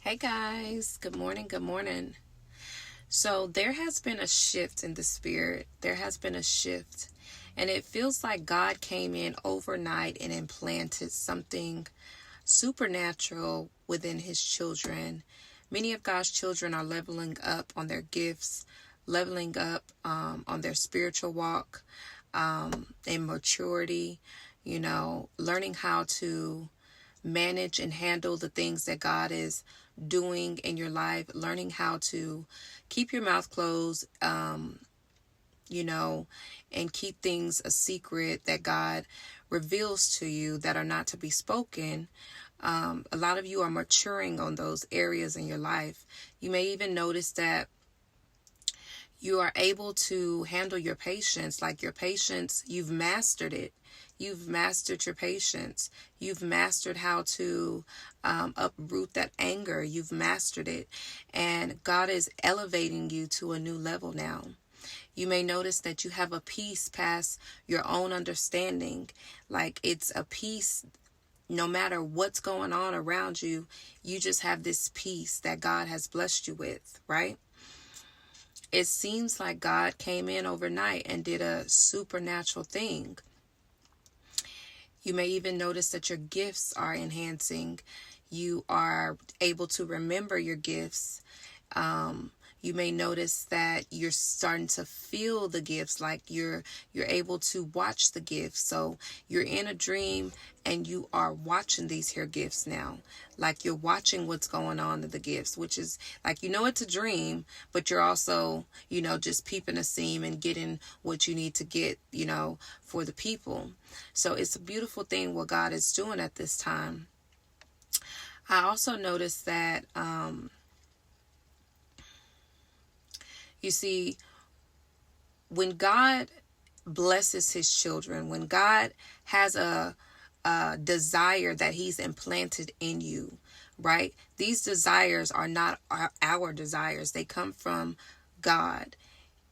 Hey guys, good morning, good morning. So, there has been a shift in the spirit. There has been a shift. And it feels like God came in overnight and implanted something supernatural within His children. Many of God's children are leveling up on their gifts, leveling up on their spiritual walk, in maturity, learning how to manage and handle the things that God is doing in your life, learning how to keep your mouth closed, you know, and keep things a secret that God reveals to you that are not to be spoken. A lot of you are maturing on those areas in your life. You may even notice that you are able to handle your patience. Like your patience, you've mastered it. You've mastered your patience. You've mastered how to uproot that anger. You've mastered it. And God is elevating you to a new level now. You may notice that you have a peace past your own understanding. Like it's a peace no matter what's going on around you. You just have this peace that God has blessed you with, right? It seems like God came in overnight and did a supernatural thing. You may even notice that your gifts are enhancing. You are able to remember your gifts. You may notice that you're starting to feel the gifts, like you're able to watch the gifts. So you're in a dream and you are watching these here gifts now. Like you're watching what's going on in the gifts, which is like, it's a dream, but you're also, just peeping a seam and getting what you need to get, for the people. So it's a beautiful thing what God is doing at this time. I also noticed that, you see, when God blesses His children, when God has a desire that He's implanted in you, right? These desires are not our desires. They come from God.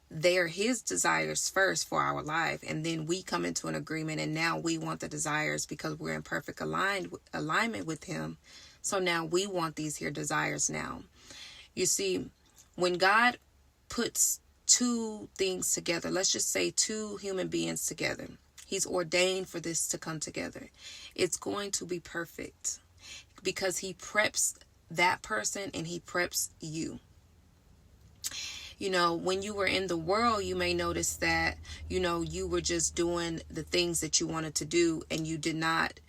They are His desires first for our life. And then we come into an agreement and now we want the desires because we're in perfect alignment with Him. So now we want these here desires now. You see, when God puts two things together, let's just say two human beings together, He's ordained for this to come together. It's going to be perfect because He preps that person and He preps you. When you were in the world, you may notice that, you were just doing the things that you wanted to do and you did not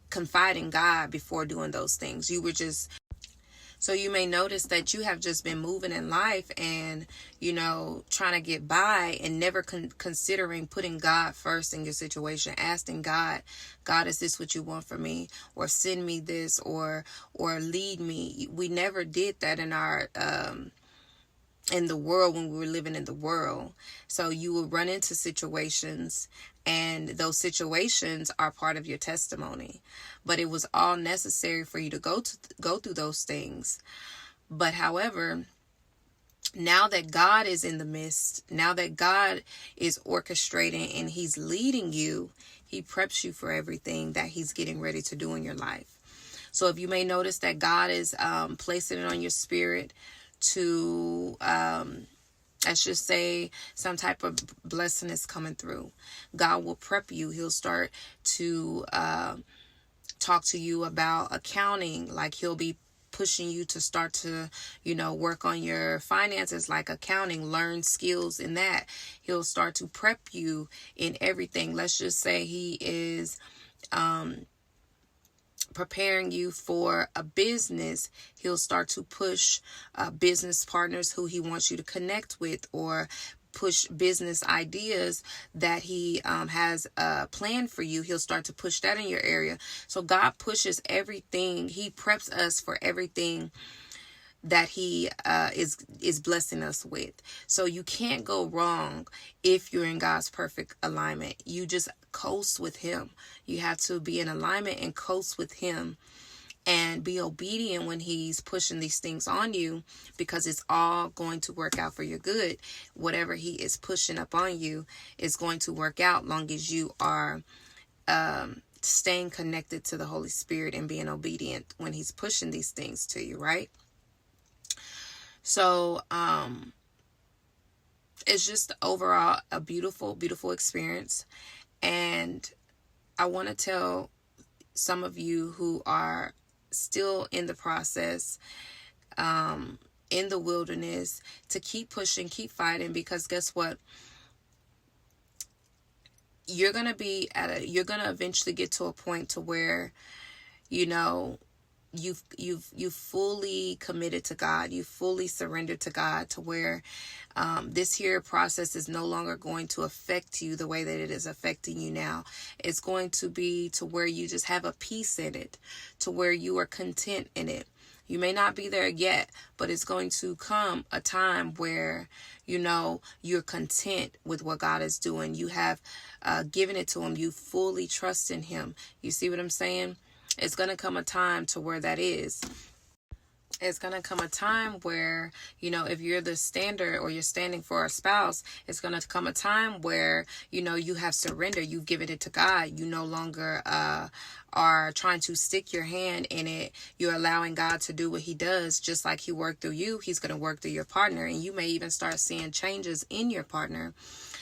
confide in God before doing those things. So you may notice that you have just been moving in life and, trying to get by and never considering putting God first in your situation, asking God, is this what you want for me? Or send me this or lead me. We never did that in our, in the world when we were living in the world. So you will run into situations and those situations are part of your testimony. But it was all necessary for you to go through those things. But however, now that God is in the midst, now that God is orchestrating and He's leading you, He preps you for everything that He's getting ready to do in your life. So if you may notice that God is placing it on your spirit to, let's just say some type of blessing is coming through, God will prep you. He'll start to talk to you about accounting. Like He'll be pushing you to start to, work on your finances, like accounting, learn skills in that. He'll start to prep you in everything. Let's just say He is preparing you for a business. He'll start to push business partners who He wants you to connect with, or push business ideas that He has planned for you. He'll start to push that in your area. So God pushes everything. He preps us for everything that He is blessing us with. So you can't go wrong if you're in God's perfect alignment. You just coast with Him. You have to be in alignment and coast with Him and be obedient when He's pushing these things on you, because it's all going to work out for your good. Whatever He is pushing up on you is going to work out long as you are staying connected to the Holy Spirit and being obedient when he's pushing these things to you, right? So, it's just overall a beautiful, beautiful experience. And I want to tell some of you who are still in the process, in the wilderness, to keep pushing, keep fighting, because guess what? You're going to eventually get to a point to where, you've fully committed to God. You fully surrendered to God, to where this here process is no longer going to affect you the way that it is affecting you now. It's going to be to where you just have a peace in it, to where you are content in it. You may not be there yet, but it's going to come a time where, you're content with what God is doing. You have given it to him. You fully trust in him. You see what I'm saying? It's going to come a time to where that is. It's going to come a time where, if you're the standard or you're standing for a spouse, it's going to come a time where, you have surrendered. You've given it to God. You no longer are trying to stick your hand in it. You're allowing God to do what he does. Just like he worked through you, he's going to work through your partner. And you may even start seeing changes in your partner.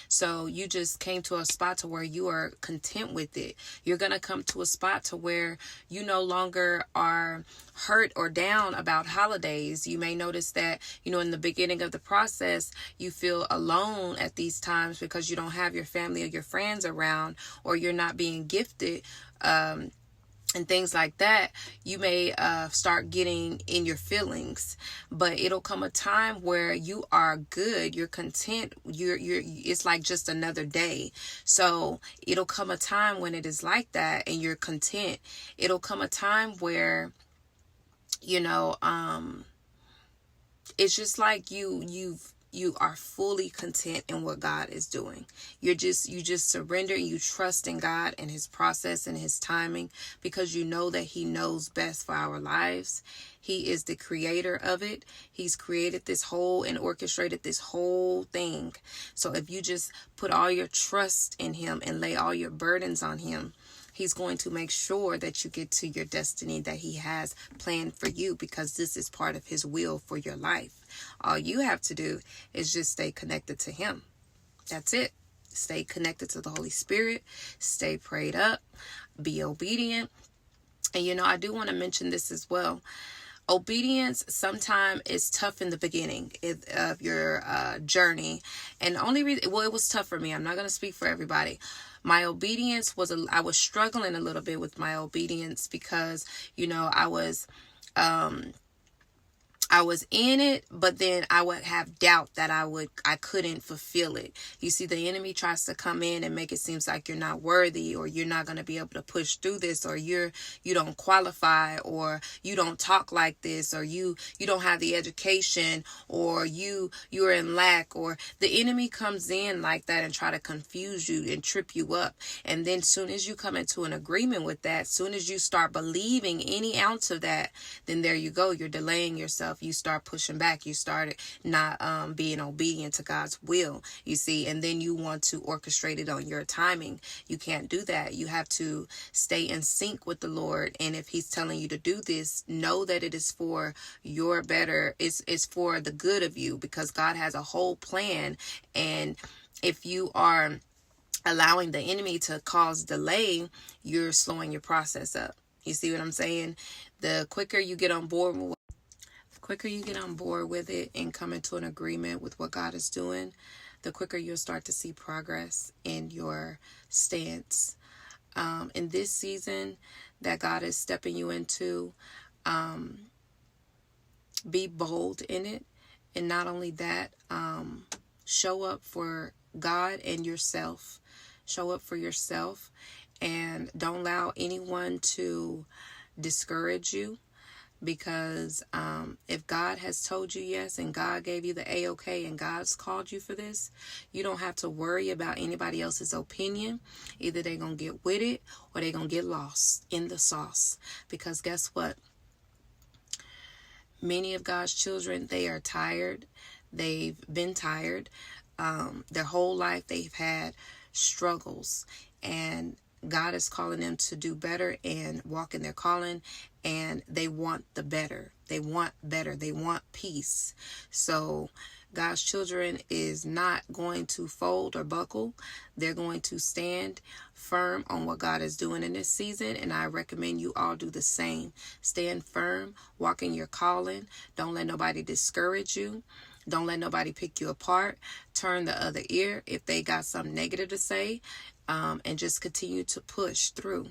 So you just came to a spot to where you are content with it. You're going to come to a spot to where you no longer are hurt or down about holidays. You may notice that, in the beginning of the process, you feel alone at these times because you don't have your family or your friends around, or you're not being gifted, and things like that. You may start getting in your feelings, but it'll come a time where you are good, you're content, it's like just another day. So it'll come a time when it is like that and you're content. It'll come a time where, it's just like you are fully content in what God is doing. You just surrender and you trust in God and his process and his timing, because you know that he knows best for our lives. He is the creator of it. He's created this whole and orchestrated this whole thing. So if you just put all your trust in him and lay all your burdens on him, he's going to make sure that you get to your destiny that he has planned for you, because this is part of his will for your life. All you have to do is just stay connected to him. That's it. Stay connected to the Holy Spirit. Stay prayed up. Be obedient. And I do want to mention this as well. Obedience sometimes is tough in the beginning of your journey. And the only reason, it was tough for me. I'm not going to speak for everybody. My obedience I was struggling a little bit with my obedience because, I was in it, but then I would have doubt that I couldn't fulfill it. You see, the enemy tries to come in and make it seem like you're not worthy, or you're not going to be able to push through this, or you don't qualify, or you don't talk like this, or you don't have the education, or you're in lack, or the enemy comes in like that and try to confuse you and trip you up. And then soon as you come into an agreement with that, soon as you start believing any ounce of that, then there you go. You're delaying yourself. You start pushing back. You started not being obedient to God's will, you see, and then you want to orchestrate it on your timing. You can't do that. You have to stay in sync with the Lord. And if he's telling you to do this, know that it is for your better. It's for the good of you, because God has a whole plan. And if you are allowing the enemy to cause delay, you're slowing your process up. You see what I'm saying? The quicker you get on board with it and come into an agreement with what God is doing, the quicker you'll start to see progress in your stance. In this season that God is stepping you into, be bold in it. And not only that, show up for God and yourself. Show up for yourself, and don't allow anyone to discourage you. Because if God has told you yes, and God gave you the A-OK, and God's called you for this, you don't have to worry about anybody else's opinion. Either they're going to get with it or they're going to get lost in the sauce. Because guess what? Many of God's children, they are tired. They've been tired. Their whole life they've had struggles. And God is calling them to do better and walk in their calling, and they want the better. They want better. They want peace. So God's children is not going to fold or buckle. They're going to stand firm on what God is doing in this season, and I recommend you all do the same. Stand firm, walk in your calling. Don't let nobody discourage you. Don't let nobody pick you apart. Turn the other ear if they got something negative to say, and just continue to push through.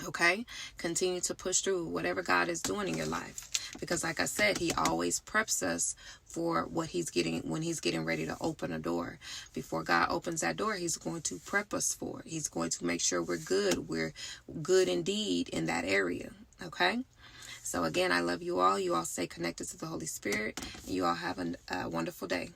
Okay? Continue to push through whatever God is doing in your life. Because like I said, he always preps us for what he's getting when he's getting ready to open a door. Before God opens that door, he's going to prep us for it. He's going to make sure we're good. We're good indeed in that area. Okay? So again, I love you all. You all stay connected to the Holy Spirit. You all have a wonderful day.